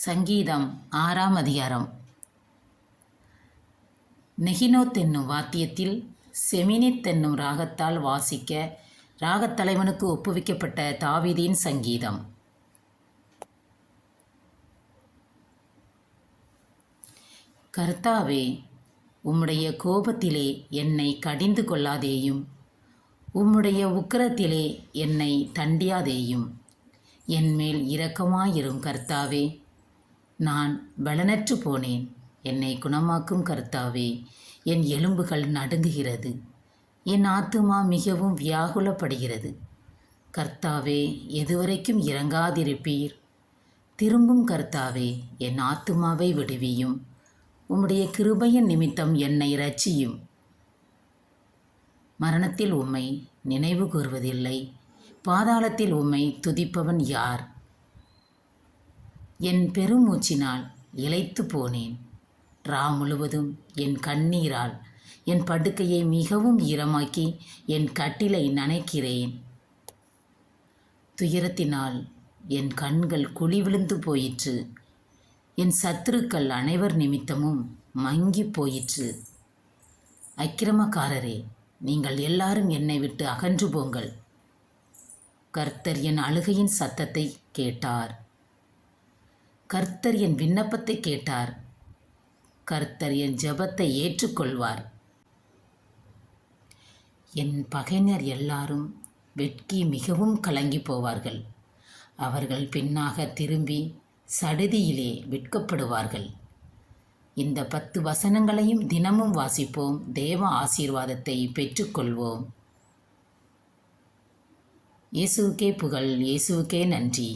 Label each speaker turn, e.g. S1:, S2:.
S1: சங்கீதம் 6ஆம் அதிகாரம். நெகினோத் என்னும் வாத்தியத்தில் செமினித் என்னும் ராகத்தால் வாசிக்க ராகத்தலைவனுக்கு ஒப்புவிக்கப்பட்ட தாவீதின் சங்கீதம். கர்த்தாவே, உம்முடைய கோபத்திலே என்னை கடிந்து கொள்ளாதேயும், உம்முடைய உக்கிரத்திலே என்னை தண்டியாதேயும். என்மேல் இரக்கமாயிரும் கர்த்தாவே. நான் பலனற்று போனேன், என்னை குணமாக்கும் கர்த்தாவே. என் எலும்புகள் நடுங்குகிறது, என் ஆத்துமா மிகவும் வியாகுலப்படுகிறது. கர்த்தாவே, எதுவரைக்கும் இறங்காதிருப்பீர்? திரும்பும் கர்த்தாவே, என் ஆத்துமாவை விடுவியும். உம்முடைய கிருபையின் நிமித்தம் என்னை இரட்சியும். மரணத்தில் உம்மை நினைவு கூர்வதில்லை, பாதாளத்தில் உம்மை துதிப்பவன் யார்? என் பெருமூச்சினால் இளைத்து போனேன். முழுவதும் என் கண்ணீரால் என் படுக்கையை மிகவும் ஈரமாக்கி என் கட்டிலை நனைக்கிறேன். துயரத்தினால் என் கண்கள் குழி விழுந்து போயிற்று. என் சத்துருக்கள் அனைவர் நிமித்தமும் மங்கி போயிற்று. அக்கிரமக்காரரே, நீங்கள் எல்லாரும் என்னை விட்டு அகன்று போங்கள். கர்த்தர் என் அழுகையின் சத்தத்தை கேட்டார். கர்த்தர் என் விண்ணப்பத்தை கேட்டார். கர்த்தர் என் ஜெபத்தை ஏற்றுக்கொள்வார். என் பகைஞர் எல்லாரும் வெட்கி மிகவும் கலங்கி போவார்கள். அவர்கள் பின்னாக திரும்பி சடுதியிலே வெட்கப்படுவார்கள். இந்த 10 வசனங்களையும் தினமும் வாசிப்போம். தேவ ஆசீர்வாதத்தை பெற்றுக்கொள்வோம். இயேசுவுக்கே புகழ், இயேசுவுக்கே நன்றி.